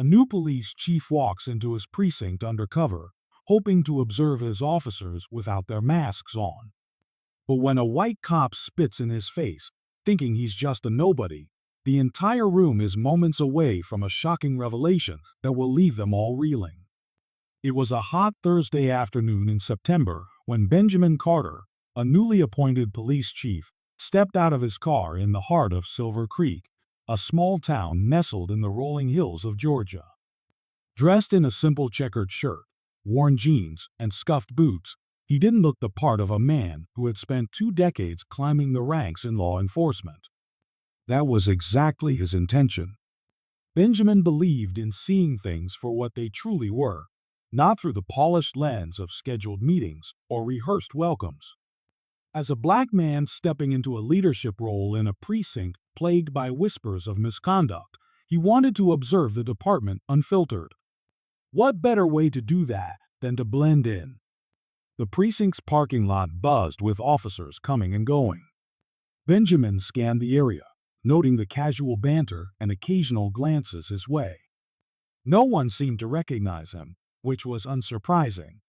A new police chief walks into his precinct undercover, hoping to observe his officers without their masks on. But when a white cop spits in his face, thinking he's just a nobody, the entire room is moments away from a shocking revelation that will leave them all reeling. It was a hot Thursday afternoon in September when Benjamin Carter, a newly appointed police chief, stepped out of his car in the heart of Silver Creek, a small town nestled in the rolling hills of Georgia. Dressed in a simple checkered shirt, worn jeans, and scuffed boots, he didn't look the part of a man who had spent 2 decades climbing the ranks in law enforcement. That was exactly his intention. Benjamin believed in seeing things for what they truly were, not through the polished lens of scheduled meetings or rehearsed welcomes. As a black man stepping into a leadership role in a precinct plagued by whispers of misconduct, he wanted to observe the department unfiltered. What better way to do that than to blend in? The precinct's parking lot buzzed with officers coming and going. Benjamin scanned the area, noting the casual banter and occasional glances his way. No one seemed to recognize him, which was unsurprising.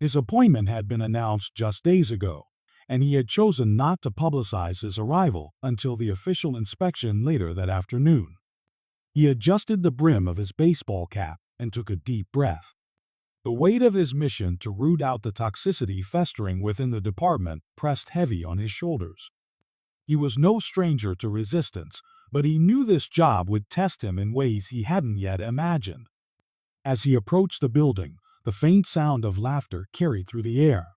His appointment had been announced just days ago, and he had chosen not to publicize his arrival until the official inspection later that afternoon. He adjusted the brim of his baseball cap and took a deep breath. The weight of his mission to root out the toxicity festering within the department pressed heavy on his shoulders. He was no stranger to resistance, but he knew this job would test him in ways he hadn't yet imagined. As he approached the building, the faint sound of laughter carried through the air.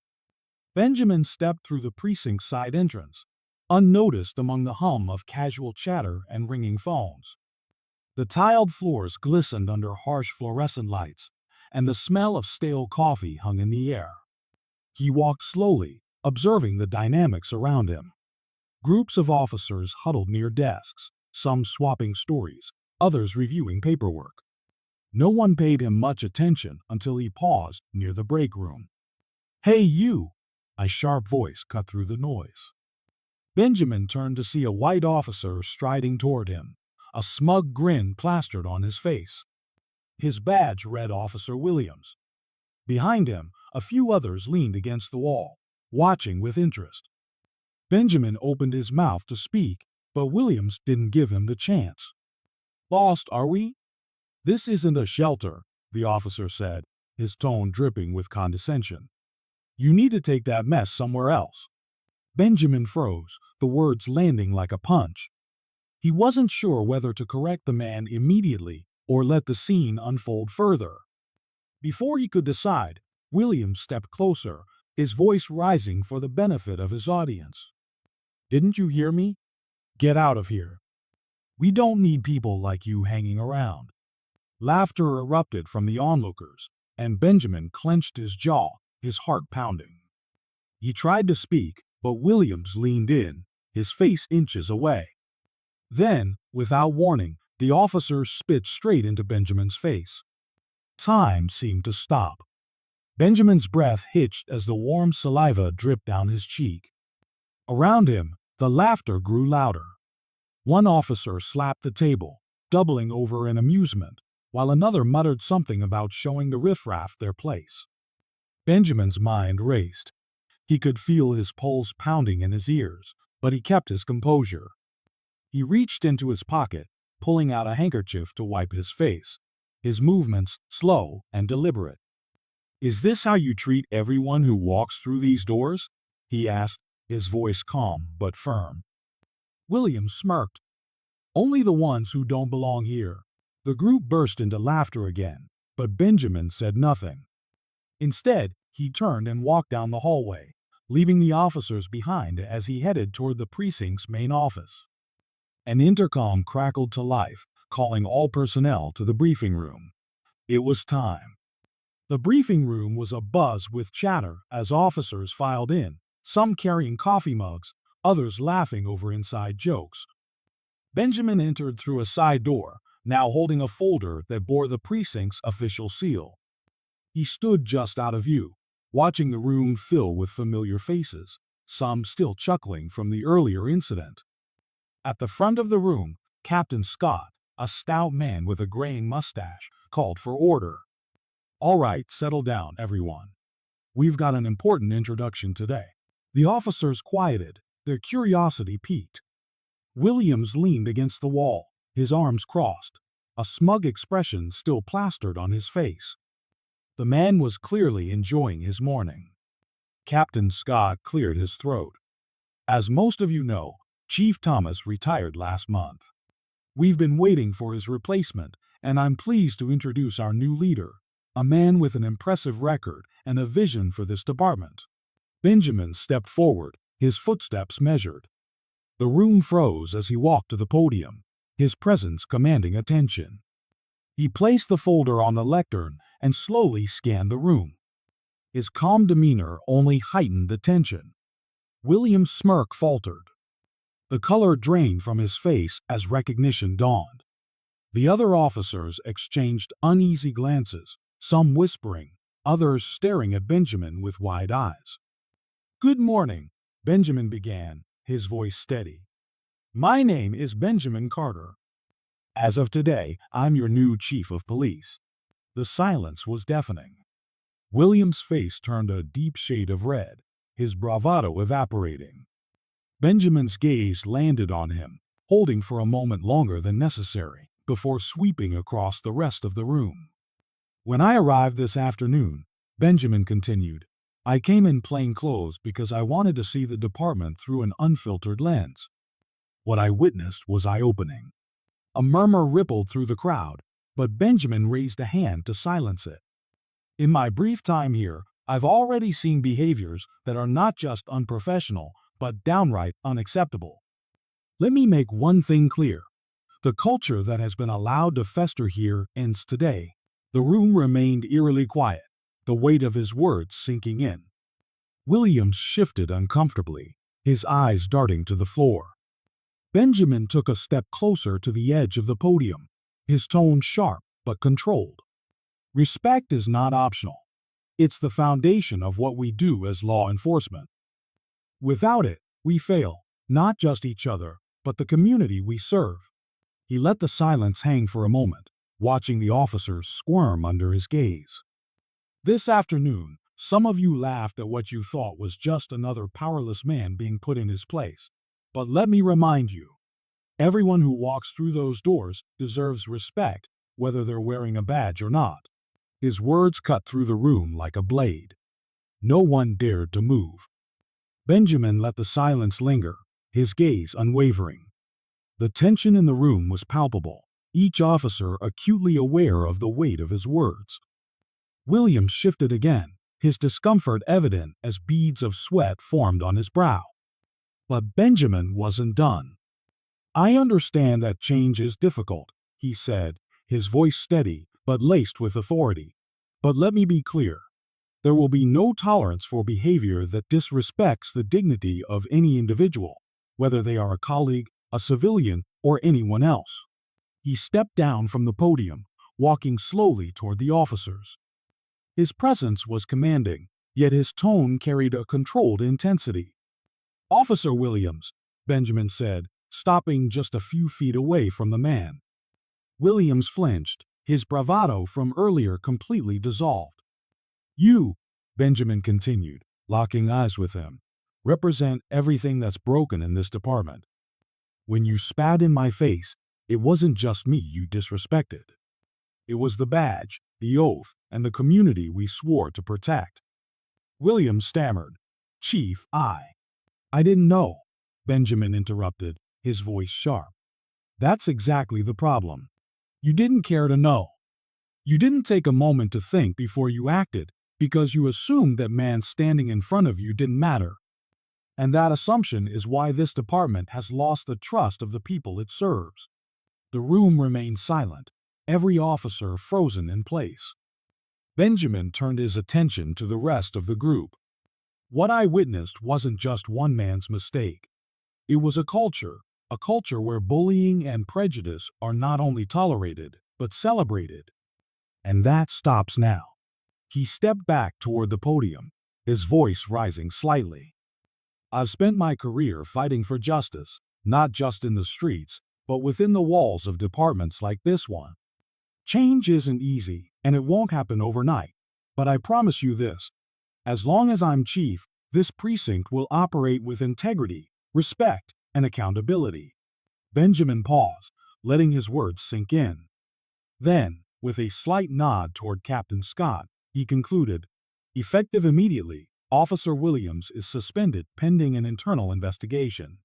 Benjamin stepped through the precinct's side entrance, unnoticed among the hum of casual chatter and ringing phones. The tiled floors glistened under harsh fluorescent lights, and the smell of stale coffee hung in the air. He walked slowly, observing the dynamics around him. Groups of officers huddled near desks, some swapping stories, others reviewing paperwork. No one paid him much attention until he paused near the break room. "Hey you!" A sharp voice cut through the noise. Benjamin turned to see a white officer striding toward him, a smug grin plastered on his face. His badge read Officer Williams. Behind him, a few others leaned against the wall, watching with interest. Benjamin opened his mouth to speak, but Williams didn't give him the chance. "Lost, are we?" "This isn't a shelter," the officer said, his tone dripping with condescension. "You need to take that mess somewhere else." Benjamin froze, the words landing like a punch. He wasn't sure whether to correct the man immediately or let the scene unfold further. Before he could decide, Williams stepped closer, his voice rising for the benefit of his audience. "Didn't you hear me? Get out of here. We don't need people like you hanging around." Laughter erupted from the onlookers, and Benjamin clenched his jaw, his heart pounding. He tried to speak, but Williams leaned in, his face inches away. Then, without warning, the officer spit straight into Benjamin's face. Time seemed to stop. Benjamin's breath hitched as the warm saliva dripped down his cheek. Around him, the laughter grew louder. One officer slapped the table, doubling over in amusement, while another muttered something about showing the riffraff their place. Benjamin's mind raced. He could feel his pulse pounding in his ears, but he kept his composure. He reached into his pocket, pulling out a handkerchief to wipe his face, his movements slow and deliberate. "Is this how you treat everyone who walks through these doors?" he asked, his voice calm but firm. Williams smirked. "Only the ones who don't belong here." The group burst into laughter again, but Benjamin said nothing. Instead, he turned and walked down the hallway, leaving the officers behind as he headed toward the precinct's main office. An intercom crackled to life, calling all personnel to the briefing room. It was time. The briefing room was abuzz with chatter as officers filed in, some carrying coffee mugs, others laughing over inside jokes. Benjamin entered through a side door, now holding a folder that bore the precinct's official seal. He stood just out of view, watching the room fill with familiar faces, some still chuckling from the earlier incident. At the front of the room, Captain Scott, a stout man with a graying mustache, called for order. "All right, settle down, everyone. We've got an important introduction today." The officers quieted, their curiosity piqued. Williams leaned against the wall, his arms crossed, a smug expression still plastered on his face. The man was clearly enjoying his morning. Captain Scott cleared his throat. "As most of you know, Chief Thomas retired last month. We've been waiting for his replacement, and I'm pleased to introduce our new leader, a man with an impressive record and a vision for this department." Benjamin stepped forward, his footsteps measured. The room froze as he walked to the podium, his presence commanding attention. He placed the folder on the lectern and slowly scanned the room. His calm demeanor only heightened the tension. William's smirk faltered. The color drained from his face as recognition dawned. The other officers exchanged uneasy glances, some whispering, others staring at Benjamin with wide eyes. "Good morning," Benjamin began, his voice steady. "My name is Benjamin Carter. As of today, I'm your new chief of police." The silence was deafening. William's face turned a deep shade of red, his bravado evaporating. Benjamin's gaze landed on him, holding for a moment longer than necessary, before sweeping across the rest of the room. "When I arrived this afternoon," Benjamin continued, "I came in plain clothes because I wanted to see the department through an unfiltered lens. What I witnessed was eye-opening." A murmur rippled through the crowd, but Benjamin raised a hand to silence it. "In my brief time here, I've already seen behaviors that are not just unprofessional, but downright unacceptable. Let me make one thing clear. The culture that has been allowed to fester here ends today." The room remained eerily quiet, the weight of his words sinking in. Williams shifted uncomfortably, his eyes darting to the floor. Benjamin took a step closer to the edge of the podium, his tone sharp but controlled. "Respect is not optional. It's the foundation of what we do as law enforcement. Without it, we fail, not just each other, but the community we serve." He let the silence hang for a moment, watching the officers squirm under his gaze. "This afternoon, some of you laughed at what you thought was just another powerless man being put in his place. But let me remind you, everyone who walks through those doors deserves respect, whether they're wearing a badge or not." His words cut through the room like a blade. No one dared to move. Benjamin let the silence linger, his gaze unwavering. The tension in the room was palpable, each officer acutely aware of the weight of his words. Williams shifted again, his discomfort evident as beads of sweat formed on his brow. But Benjamin wasn't done. "I understand that change is difficult," he said, his voice steady but laced with authority. "But let me be clear. There will be no tolerance for behavior that disrespects the dignity of any individual, whether they are a colleague, a civilian, or anyone else." He stepped down from the podium, walking slowly toward the officers. His presence was commanding, yet his tone carried a controlled intensity. "Officer Williams," Benjamin said, stopping just a few feet away from the man. Williams flinched, his bravado from earlier completely dissolved. "You," Benjamin continued, locking eyes with him, "represent everything that's broken in this department. When you spat in my face, it wasn't just me you disrespected. It was the badge, the oath, and the community we swore to protect." Williams stammered, "Chief, I didn't know," Benjamin interrupted, his voice sharp. "That's exactly the problem. You didn't care to know. You didn't take a moment to think before you acted because you assumed that man standing in front of you didn't matter. And that assumption is why this department has lost the trust of the people it serves." The room remained silent, every officer frozen in place. Benjamin turned his attention to the rest of the group. What I witnessed wasn't just one man's mistake. It was a culture where bullying and prejudice are not only tolerated, but celebrated. And that stops now. He stepped back toward the podium, his voice rising slightly. "I've spent my career fighting for justice, not just in the streets, but within the walls of departments like this one. Change isn't easy, and it won't happen overnight. But I promise you this, as long as I'm chief, this precinct will operate with integrity, respect, and accountability. Benjamin paused, letting his words sink in. Then, with a slight nod toward Captain Scott, he concluded, "Effective immediately, Officer Williams is suspended pending an internal investigation."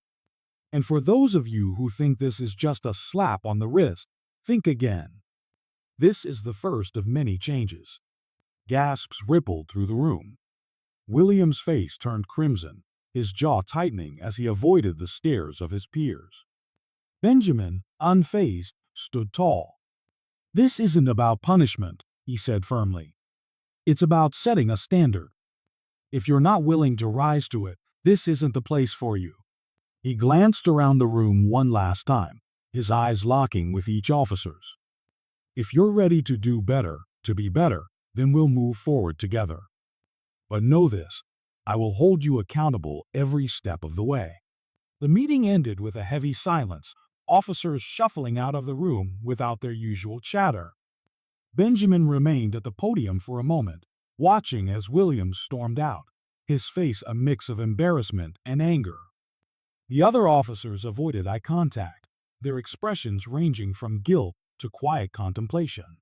And for those of you who think this is just a slap on the wrist, think again. This is the first of many changes. Gasps rippled through the room. William's face turned crimson, his jaw tightening as he avoided the stares of his peers. Benjamin, unfazed, stood tall. "This isn't about punishment," he said firmly. "It's about setting a standard. If you're not willing to rise to it, this isn't the place for you." He glanced around the room one last time, his eyes locking with each officer's. "If you're ready to do better, to be better, then we'll move forward together. But know this, I will hold you accountable every step of the way." The meeting ended with a heavy silence, officers shuffling out of the room without their usual chatter. Benjamin remained at the podium for a moment, watching as Williams stormed out, his face a mix of embarrassment and anger. The other officers avoided eye contact, their expressions ranging from guilt to quiet contemplation.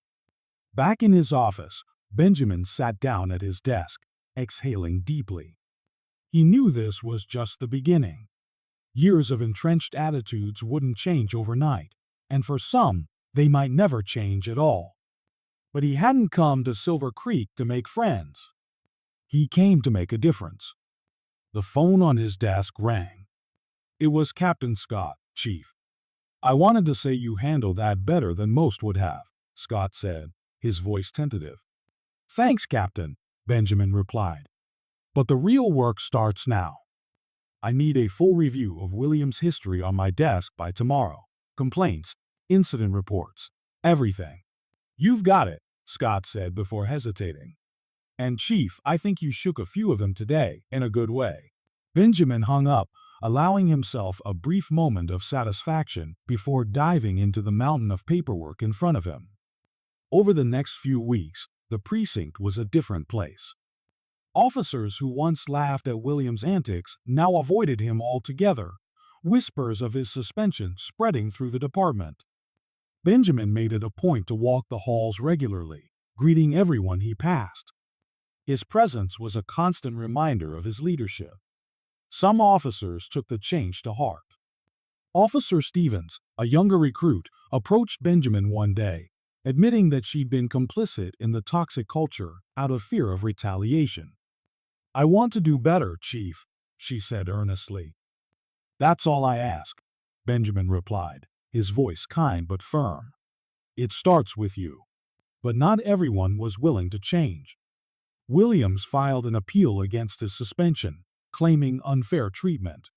Back in his office, Benjamin sat down at his desk, exhaling deeply. He knew this was just the beginning. Years of entrenched attitudes wouldn't change overnight, and for some, they might never change at all. But he hadn't come to Silver Creek to make friends. He came to make a difference. The phone on his desk rang. It was Captain Scott, Chief. "I wanted to say you handled that better than most would have," Scott said, his voice tentative. "Thanks, Captain," Benjamin replied. "But the real work starts now. I need a full review of William's history on my desk by tomorrow. Complaints, incident reports, everything." "You've got it," Scott said before hesitating. "And Chief, I think you shook a few of them today, in a good way." Benjamin hung up, allowing himself a brief moment of satisfaction before diving into the mountain of paperwork in front of him. Over the next few weeks, the precinct was a different place. Officers who once laughed at William's antics now avoided him altogether, whispers of his suspension spreading through the department. Benjamin made it a point to walk the halls regularly, greeting everyone he passed. His presence was a constant reminder of his leadership. Some officers took the change to heart. Officer Stevens, a younger recruit, approached Benjamin one day, admitting that she'd been complicit in the toxic culture out of fear of retaliation. "I want to do better, Chief," she said earnestly. "That's all I ask," Benjamin replied, his voice kind but firm. "It starts with you." But not everyone was willing to change. Williams filed an appeal against his suspension, claiming unfair treatment.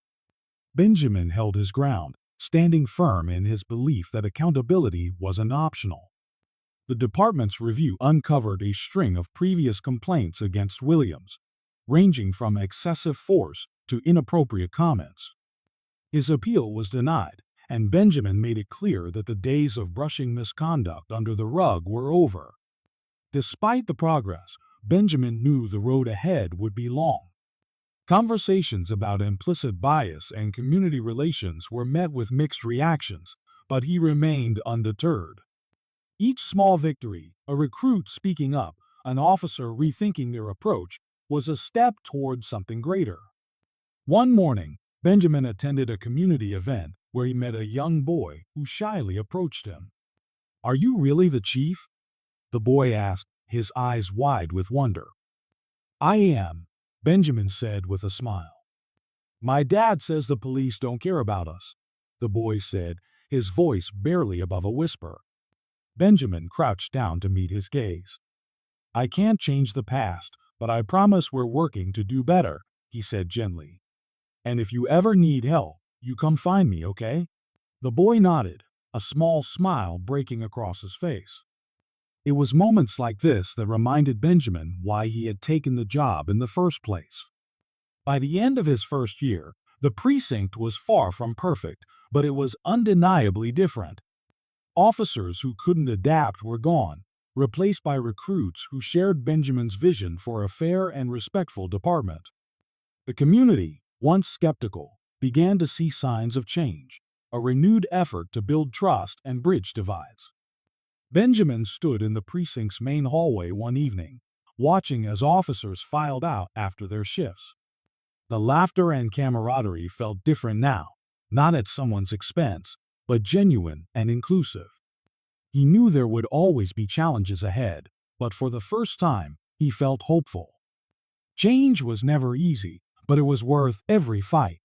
Benjamin held his ground, standing firm in his belief that accountability wasn't optional. The department's review uncovered a string of previous complaints against Williams, ranging from excessive force to inappropriate comments. His appeal was denied, and Benjamin made it clear that the days of brushing misconduct under the rug were over. Despite the progress, Benjamin knew the road ahead would be long. Conversations about implicit bias and community relations were met with mixed reactions, but he remained undeterred. Each small victory, a recruit speaking up, an officer rethinking their approach, was a step toward something greater. One morning, Benjamin attended a community event where he met a young boy who shyly approached him. "Are you really the chief?" the boy asked, his eyes wide with wonder. "I am," Benjamin said with a smile. "My dad says the police don't care about us," the boy said, his voice barely above a whisper. Benjamin crouched down to meet his gaze. "I can't change the past, but I promise we're working to do better," he said gently. "And if you ever need help, you come find me, okay?" The boy nodded, a small smile breaking across his face. It was moments like this that reminded Benjamin why he had taken the job in the first place. By the end of his first year, The precinct was far from perfect, but it was undeniably different. Officers who couldn't adapt were gone, replaced by recruits who shared Benjamin's vision for a fair and respectful department. The community, once skeptical, began to see signs of change, a renewed effort to build trust and bridge divides. Benjamin stood in the precinct's main hallway one evening, watching as officers filed out after their shifts. The laughter and camaraderie felt different now, not at someone's expense, but genuine and inclusive. He knew there would always be challenges ahead, but for the first time, he felt hopeful. Change was never easy, but it was worth every fight.